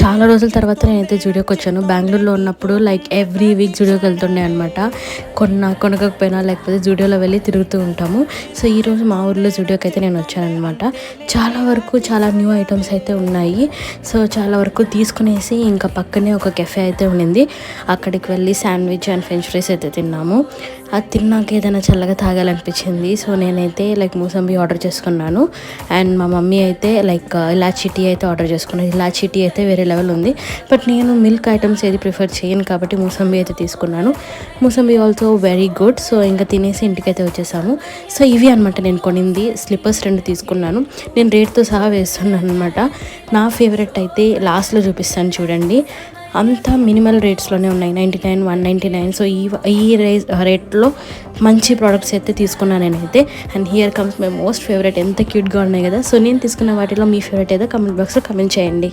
చాలా రోజుల తర్వాత నేనైతే జూడియోకి వచ్చాను. బెంగళూరులో ఉన్నప్పుడు లైక్ ఎవ్రీ వీక్ జూడియోకి వెళ్తుండే అనమాట. కొనకపోయినా లేకపోతే జూడియోలో వెళ్ళి తిరుగుతూ ఉంటాము. సో ఈరోజు మా ఊర్లో జూడియోకి అయితే నేను వచ్చానమాట. చాలా న్యూ ఐటమ్స్ అయితే ఉన్నాయి. సో చాలా వరకు తీసుకునేసి ఇంకా పక్కనే ఒక కెఫే అయితే ఉండింది. అక్కడికి వెళ్ళి శాండ్విచ్ అండ్ ఫ్రెంచ్ ఫ్రైస్ అయితే తిన్నాము. అది తిన్నాక ఏదైనా చల్లగా తాగాలనిపించింది. సో నేనైతే లైక్ మూసంబి ఆర్డర్ చేసుకున్నాను. అండ్ మా మమ్మీ అయితే లైక్ ఇలాచీ టీ అయితే ఆర్డర్ చేసుకున్నాను. ఇలాచీ టీ అయితే వేరే లెవెల్ ఉంది. బట్ నేను మిల్క్ ఐటమ్స్ ఏది ప్రిఫర్ చేయను కాబట్టి మూసంబి అయితే తీసుకున్నాను. Mosambi also very good. So ఇంకా తినేసి ఇంటికైతే వచ్చేసాము. సో ఇవి అనమాట నేను కొనింది. స్లిప్పర్స్ 2 తీసుకున్నాను. నేను రేట్తో సహా వేస్తున్నాను అనమాట. నా ఫేవరెట్ అయితే లాస్ట్లో చూపిస్తాను చూడండి. అంతా మినిమల్ రేట్స్లోనే ఉన్నాయి. 99, 199. సో ఈ రేట్లో మంచి ప్రోడక్ట్స్ అయితే తీసుకున్నాను నేనైతే. And here comes my most favourite. ఎంత క్యూట్గా ఉన్నాయి కదా. సో నేను తీసుకున్న వాటిలో మీ ఫేవరెట్ ఏదో కమెంట్ బాక్స్లో కమెంట్ చేయండి.